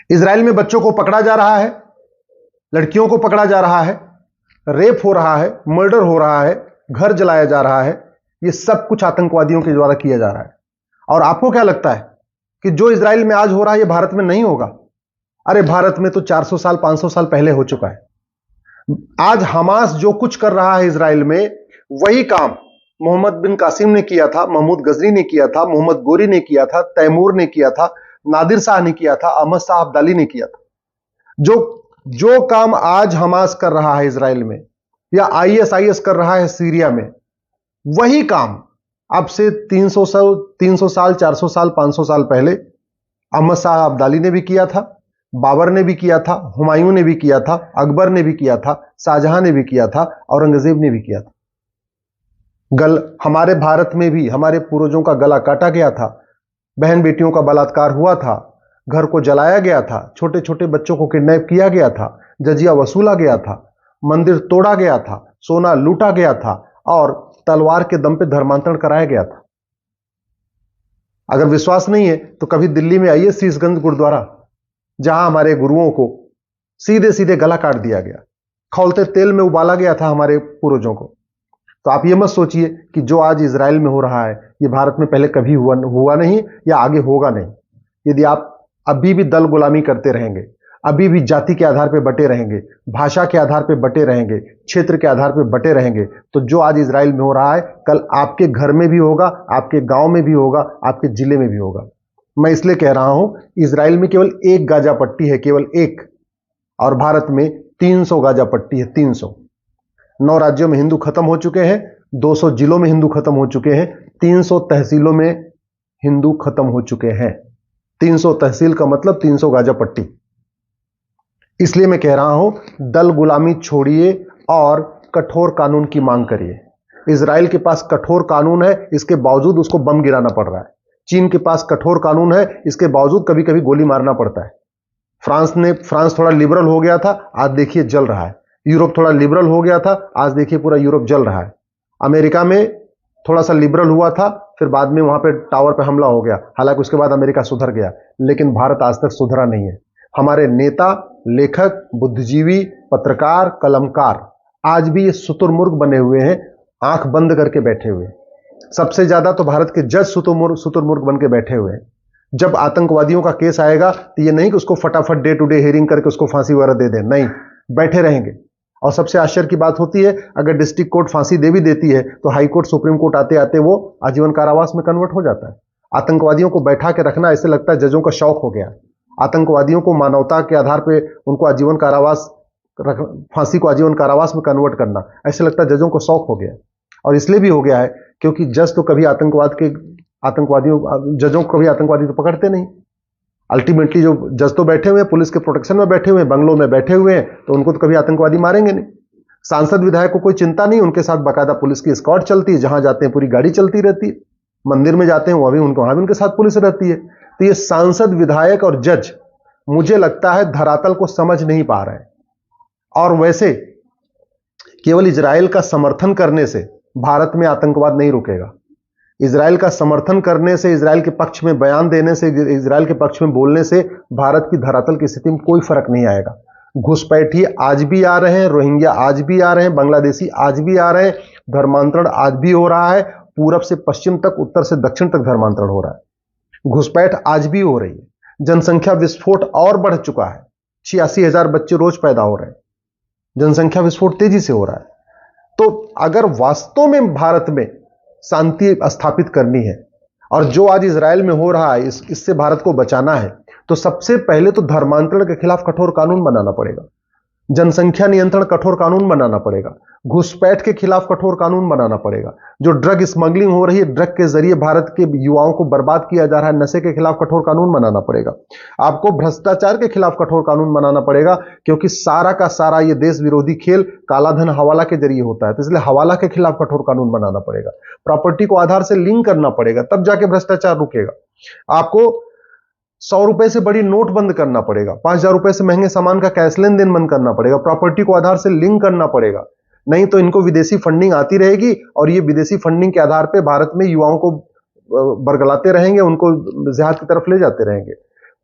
Israel में बच्चों को पकड़ा जा रहा है, लड़कियों को पकड़ा जा रहा है, रेप हो रहा है, मर्डर हो रहा है, घर जलाया जा रहा है। यह सब कुछ आतंकवादियों के द्वारा किया जा रहा है। और आपको क्या लगता है कि जो इजराइल में आज हो रहा है यह भारत में नहीं होगा? अरे भारत में तो 400 साल 500 साल पहले हो चुका है। आज हमास जो कुछ कर रहा है इजराइल में, वही काम मोहम्मद बिन कासिम ने किया था, महमूद गजनी ने किया था, मोहम्मद गोरी ने किया था, तैमूर ने किया था, नादिर शाह ने किया था, अहमद शाह अब्दाली ने किया था। जो काम आज हमास कर रहा है इजराइल में, या आईएसआईएस कर रहा है सीरिया में, वही काम अब से 300 साल 400 साल 500 साल पहले अहमद शाह अब्दाली ने भी किया था, बाबर ने भी किया था, हुमायूं ने भी किया था, अकबर ने भी किया था, शाहजहां ने भी किया था, औरंगजेब ने भी किया था। हमारे भारत में भी हमारे पूर्वजों का गला काटा गया था, बहन बेटियों का बलात्कार हुआ था, घर को जलाया गया था, छोटे छोटे बच्चों को किडनैप किया गया था, जजिया वसूला गया था, मंदिर तोड़ा गया था, सोना लूटा गया था और तलवार के दम पे धर्मांतरण कराया गया था। अगर विश्वास नहीं है तो कभी दिल्ली में आइए, शीशगंज गुरुद्वारा, जहां हमारे गुरुओं को सीधे सीधे गला काट दिया गया, खौलते तेल में उबाला गया था हमारे पूर्वजों को। तो आप ये मत सोचिए कि जो आज इजराइल में हो रहा है ये भारत में पहले कभी हुआ नहीं या आगे होगा नहीं। यदि आप अभी भी दल गुलामी करते रहेंगे, अभी भी जाति के आधार पर बटे रहेंगे, भाषा के आधार पर बटे रहेंगे, क्षेत्र के आधार पर बटे रहेंगे, तो जो आज इजराइल में हो रहा है कल आपके घर में भी होगा, आपके गांव में भी होगा, आपके जिले में भी होगा। मैं इसलिए कह रहा हूं, इजराइल में केवल एक गाजा पट्टी है, केवल एक, और भारत में 300 गाजा पट्टी है, 300। 9 राज्यों में हिंदू खत्म हो चुके हैं, 200 जिलों में हिंदू खत्म हो चुके हैं, 300 तहसीलों में हिंदू खत्म हो चुके हैं। 300 तहसील का मतलब 300 गाजा पट्टी। इसलिए मैं कह रहा हूं, दल गुलामी छोड़िए और कठोर कानून की मांग करिए। इजराइल के पास कठोर कानून है, इसके बावजूद उसको बम गिराना पड़ रहा है। चीन के पास कठोर कानून है, इसके बावजूद कभी कभी गोली मारना पड़ता है। फ्रांस थोड़ा लिबरल हो गया था, आज देखिए जल रहा है। यूरोप थोड़ा लिबरल हो गया था, आज देखिए पूरा यूरोप जल रहा है। अमेरिका में थोड़ा सा लिबरल हुआ था, फिर बाद में वहां पे टावर पे हमला हो गया, हालांकि उसके बाद अमेरिका सुधर गया, लेकिन भारत आज तक सुधरा नहीं है। हमारे नेता, लेखक, बुद्धिजीवी, पत्रकार, कलमकार आज भी ये शुतुरमुर्ग बने हुए हैं, आंख बंद करके बैठे हुए हैं। सबसे ज्यादा तो भारत के जज शुतुरमुर्ग बन के बैठे हुए हैं। जब आतंकवादियों का केस आएगा तो ये नहीं कि उसको फटाफट डे टू डे हियरिंग करके उसको फांसी वगैरह दे दें, नहीं, बैठे रहेंगे। और सबसे आश्चर्य की बात होती है, अगर डिस्ट्रिक्ट कोर्ट फांसी दे भी देती है तो हाई कोर्ट, सुप्रीम कोर्ट आते आते वो आजीवन कारावास में कन्वर्ट हो जाता है। आतंकवादियों को बैठा के रखना ऐसे लगता है जजों का शौक हो गया। आतंकवादियों को मानवता के आधार पर उनको आजीवन कारावास, फांसी को आजीवन कारावास में कन्वर्ट करना ऐसे लगता है जजों को शौक हो गया। और इसलिए भी हो गया है क्योंकि जज तो कभी जजों को कभी आतंकवादी तो पकड़ते नहीं। अल्टीमेटली जो जज तो बैठे हुए हैं, पुलिस के प्रोटेक्शन में बैठे हुए हैं, बंगलों में बैठे हुए हैं, तो उनको तो कभी आतंकवादी मारेंगे नहीं। सांसद विधायक को कोई चिंता नहीं, उनके साथ बाकायदा पुलिस की एस्कॉर्ट चलती है, जहां जाते हैं पूरी गाड़ी चलती रहती है। मंदिर में जाते हैं वहां भी उनके साथ पुलिस रहती है। तो ये सांसद, विधायक और जज मुझे लगता है धरातल को समझ नहीं पा रहे हैं। और वैसे केवल इजराइल का समर्थन करने से भारत में आतंकवाद नहीं रुकेगा। इजराइल का समर्थन करने से, इजराइल के पक्ष में बयान देने से, इजराइल के पक्ष में बोलने से भारत की धरातल की स्थिति में कोई फर्क नहीं आएगा। घुसपैठी आज भी आ रहे हैं, रोहिंग्या आज भी आ रहे हैं, बांग्लादेशी आज भी आ रहे हैं, धर्मांतरण आज भी हो रहा है, पूरब से पश्चिम तक, उत्तर से दक्षिण तक धर्मांतरण हो रहा है। घुसपैठ आज भी हो रही है। जनसंख्या विस्फोट और बढ़ चुका है, 86,000 बच्चे रोज पैदा हो रहे हैं। जनसंख्या विस्फोट तेजी से हो रहा है। तो अगर वास्तव में भारत में शांति स्थापित करनी है और जो आज इजराइल में हो रहा है इससे भारत को बचाना है, तो सबसे पहले तो धर्मांतरण के खिलाफ कठोर कानून बनाना पड़ेगा, जनसंख्या नियंत्रण कठोर कानून बनाना पड़ेगा, घुसपैठ के खिलाफ कठोर कानून बनाना पड़ेगा। जो ड्रग स्मगलिंग हो रही है, ड्रग के जरिए भारत के युवाओं को बर्बाद किया जा रहा है, नशे के खिलाफ कठोर कानून बनाना पड़ेगा। आपको भ्रष्टाचार के खिलाफ कठोर कानून बनाना पड़ेगा, क्योंकि सारा का सारा ये देश विरोधी खेल काला धन हवाला के जरिए होता है, तो इसलिए हवाला के खिलाफ कठोर कानून बनाना पड़ेगा। प्रॉपर्टी को आधार से लिंक करना पड़ेगा, तब जाके भ्रष्टाचार रुकेगा। आपको 100 रुपए से बड़ी नोट बंद करना पड़ेगा, 5,000 रुपए से महंगे सामान का कैश लेन देन बंद करना पड़ेगा, प्रॉपर्टी को आधार से लिंक करना पड़ेगा। नहीं तो इनको विदेशी फंडिंग आती रहेगी और ये विदेशी फंडिंग के आधार पे भारत में युवाओं को बरगलाते रहेंगे, उनको जिहाद की तरफ ले जाते रहेंगे।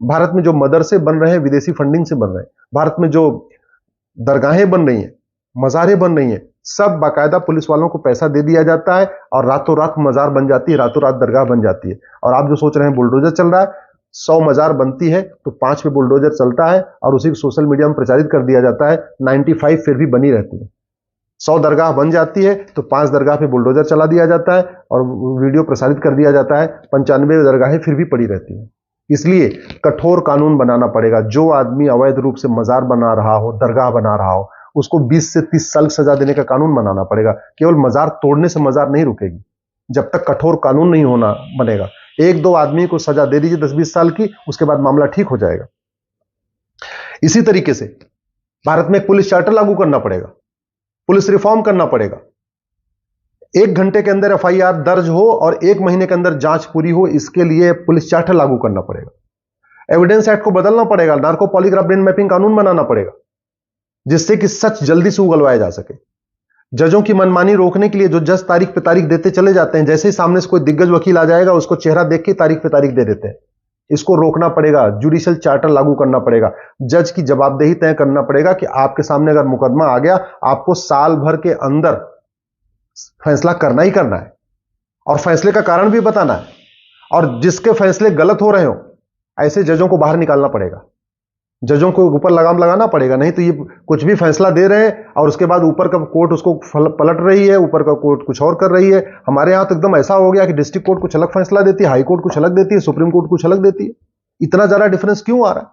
भारत में जो मदरसे बन रहे हैं विदेशी फंडिंग से बन रहे हैं, भारत में जो दरगाहें बन रही हैं, मज़ारें बन रही हैं, सब बाकायदा पुलिस वालों को पैसा दे दिया जाता है और रातों रात मज़ार बन जाती है, रातों रात दरगाह बन जाती है। और आप जो सोच रहे हैं बुलडोजर चल रहा है, 100 मज़ार बनती है तो 5 पे बुलडोजर चलता है और उसी को सोशल मीडिया में प्रचारित कर दिया जाता है, 95 फिर भी बनी रहती है। 100 दरगाह बन जाती है तो 5 दरगाह पे बुलडोजर चला दिया जाता है और वीडियो प्रसारित कर दिया जाता है, 95 दरगाहें फिर भी पड़ी रहती हैं। इसलिए कठोर कानून बनाना पड़ेगा। जो आदमी अवैध रूप से मजार बना रहा हो, दरगाह बना रहा हो, उसको 20 से 30 साल सजा देने का कानून बनाना पड़ेगा। केवल मजार तोड़ने से मजार नहीं रुकेगी जब तक कठोर कानून नहीं होना बनेगा। एक दो आदमी को सजा दे दीजिए 10-20 साल की, उसके बाद मामला ठीक हो जाएगा। इसी तरीके से भारत में एक पुलिस चार्टर लागू करना पड़ेगा, पुलिस रिफॉर्म करना पड़ेगा। 1 घंटे के अंदर एफआईआर दर्ज हो और 1 महीने के अंदर जांच पूरी हो, इसके लिए पुलिस चार्टर लागू करना पड़ेगा। एविडेंस एक्ट को बदलना पड़ेगा, नार्को पॉलीग्राफ ब्रेन मैपिंग कानून बनाना पड़ेगा, जिससे कि सच जल्दी से उगलवाया जा सके। जजों की मनमानी रोकने के लिए जो जज तारीख पे तारीख देते चले जाते हैं, जैसे ही सामने से कोई दिग्गज वकील आ जाएगा उसको चेहरा देख के तारीख पे तारीख दे देते हैं, इसको रोकना पड़ेगा। जुडिशियल चार्टर लागू करना पड़ेगा। जज की जवाबदेही तय करना पड़ेगा कि आपके सामने अगर मुकदमा आ गया, आपको साल भर के अंदर फैसला करना ही करना है और फैसले का कारण भी बताना है। और जिसके फैसले गलत हो रहे हो, ऐसे जजों को बाहर निकालना पड़ेगा। जजों को ऊपर लगाम लगाना पड़ेगा, नहीं तो ये कुछ भी फैसला दे रहे हैं और उसके बाद ऊपर का कोर्ट उसको पलट रही है, ऊपर का कोर्ट कुछ और कर रही है। हमारे यहां तो एकदम ऐसा हो गया कि डिस्ट्रिक्ट कोर्ट कुछ अलग फैसला देती है, हाई कोर्ट कुछ अलग देती है, सुप्रीम कोर्ट कुछ अलग देती है। इतना ज्यादा डिफरेंस क्यों आ रहा है?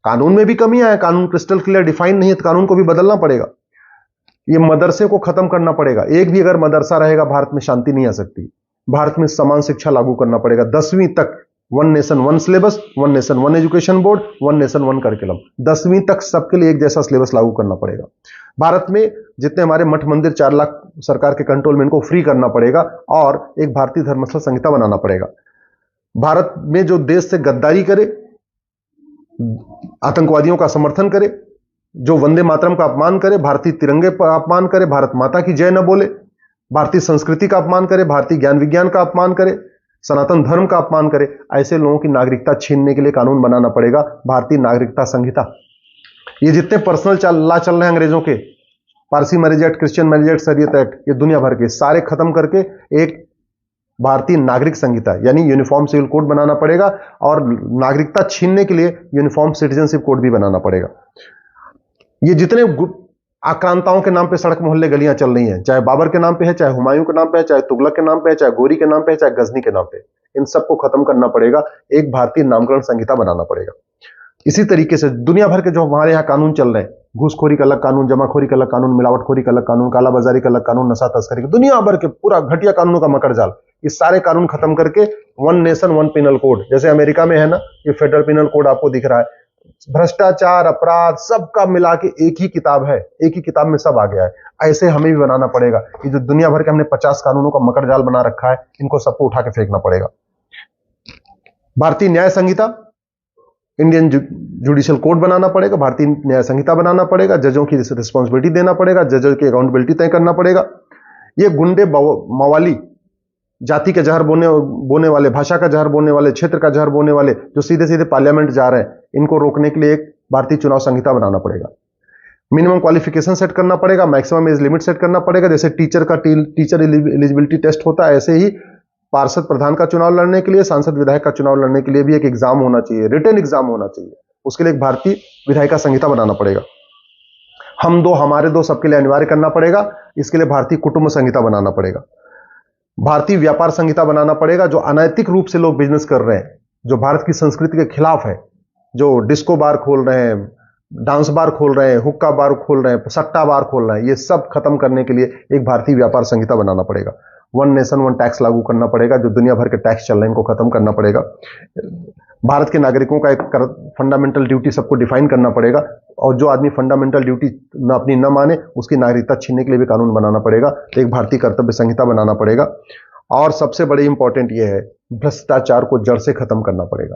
कानून में भी कमियां है, कानून क्रिस्टल क्लियर डिफाइन नहीं है, तो कानून को भी बदलना पड़ेगा। ये मदरसे को खत्म करना पड़ेगा। एक भी अगर मदरसा रहेगा भारत में शांति नहीं आ सकती। भारत में समान शिक्षा लागू करना पड़ेगा। 10वीं तक 1 nation 1 syllabus, 1 nation 1 education board, 1 nation 1 curriculum, 10वीं तक सबके लिए एक जैसा सिलेबस लागू करना पड़ेगा। भारत में जितने हमारे मठ मंदिर 4 लाख सरकार के कंट्रोल में, इनको फ्री करना पड़ेगा और एक भारतीय धर्मस्थल संहिता बनाना पड़ेगा। भारत में जो देश से गद्दारी करे, आतंकवादियों का समर्थन करे, जो वंदे मातरम का अपमान करे, भारतीय तिरंगे पर अपमान करे, भारत माता की जय न बोले, भारतीय संस्कृति का अपमान करे, भारतीय ज्ञान विज्ञान का अपमान करे, सनातन धर्म का अपमान करे, ऐसे लोगों की नागरिकता छीनने के लिए कानून बनाना पड़ेगा, भारतीय नागरिकता संहिता। ये जितने पर्सनल लॉ चल रहे हैं अंग्रेजों के, Parsi marriage act, Christian marriage act, शरीयत एक्ट, ये दुनिया भर के सारे खत्म करके एक भारतीय नागरिक संहिता यानी यूनिफॉर्म सिविल कोड बनाना पड़ेगा और नागरिकता छीनने के लिए यूनिफॉर्म सिटीजनशिप कोड भी बनाना पड़ेगा। ये जितने आक्रांताओं के नाम पे सड़क मोहल्ले गलियां चल रही हैं, चाहे बाबर के नाम पे है, चाहे हुमायूं के नाम पे है, चाहे तुगलक के नाम पे है, चाहे गोरी के नाम पे है, चाहे गजनी के नाम पे, इन सबको खत्म करना पड़ेगा। एक भारतीय नामकरण संहिता बनाना पड़ेगा। इसी तरीके से दुनिया भर के जो हमारे यहाँ कानून चल रहे हैं, घूसखोरी का अलग कानून, जमाखोरी का अलग कानून, मिलावटखोरी का अलग कानून, कालाबाजारी का अलग कानून, नशा तस्करी का, दुनिया भर के पूरा घटिया कानूनों का मकर जाल, ये सारे कानून खत्म करके 1 नेशन 1 पिनल कोड, जैसे अमेरिका में है ना, ये फेडरल पिनल कोड आपको दिख रहा है, भ्रष्टाचार, अपराध, सबका मिला के एक ही किताब है, एक ही किताब में सब आ गया है। ऐसे हमें भी बनाना पड़ेगा। ये जो दुनिया भर के हमने 50 कानूनों का मकर जाल बना रखा है, इनको सबको उठा के फेंकना पड़ेगा। भारतीय न्याय संहिता, इंडियन जुडिशियल कोड बनाना पड़ेगा, भारतीय न्याय संहिता बनाना पड़ेगा, जजों की रिस्पॉन्सिबिलिटी देना पड़ेगा, जजों की अकाउंटेबिलिटी तय करना पड़ेगा। ये गुंडे, मवाली, जाति के जहर बोने वाले, भाषा का जहर बोलने वाले, क्षेत्र का जहर बोलने वाले, जो सीधे सीधे पार्लियामेंट जा रहे हैं, इनको रोकने के लिए एक भारतीय चुनाव संहिता बनाना पड़ेगा। मिनिमम क्वालिफिकेशन सेट करना पड़ेगा, मैक्सिमम एज लिमिट सेट करना पड़ेगा। जैसे टीचर एलिजिबिलिटी टेस्ट होता है, ऐसे ही पार्षद प्रधान का चुनाव लड़ने के लिए, सांसद विधायक का चुनाव लड़ने के लिए भी एक एग्जाम होना चाहिए, रिटन एग्जाम होना चाहिए। उसके लिए एक भारतीय विधायिका संहिता बनाना पड़ेगा। हम दो हमारे दो सबके लिए अनिवार्य करना पड़ेगा। इसके लिए भारतीय कुटुंब संहिता बनाना पड़ेगा। भारतीय व्यापार संहिता बनाना पड़ेगा। जो अनैतिक रूप से लोग बिजनेस कर रहे हैं, जो भारत की संस्कृति के खिलाफ है, जो डिस्को बार खोल रहे हैं, डांस बार खोल रहे हैं, हुक्का बार खोल रहे हैं, सट्टा बार खोल रहे हैं, ये सब खत्म करने के लिए एक भारतीय व्यापार संहिता बनाना पड़ेगा। 1 नेशन 1 टैक्स लागू करना पड़ेगा। जो दुनिया भर के टैक्स चल रहे हैं, इनको खत्म करना पड़ेगा। भारत के नागरिकों का एक फंडामेंटल ड्यूटी सबको डिफाइन करना पड़ेगा और जो आदमी फंडामेंटल ड्यूटी अपनी न माने, उसकी नागरिकता छीनने के लिए भी कानून बनाना पड़ेगा। तो एक भारतीय कर्तव्य संहिता बनाना पड़ेगा। और सबसे बड़ी इंपॉर्टेंट यह है, भ्रष्टाचार को जड़ से खत्म करना पड़ेगा।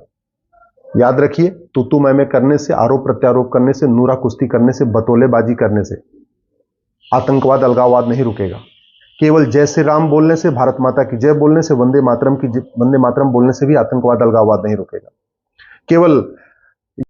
याद रखिए, तू मैं करने से, आरोप प्रत्यारोप करने से, नूरा कुश्ती करने से, बतौलेबाजी करने से आतंकवाद, अलगाववाद नहीं रुकेगा। केवल जय श्री राम बोलने से, भारत माता की जय बोलने से, वंदे मातरम बोलने से भी आतंकवाद, अलगाववाद नहीं रुकेगा। केवल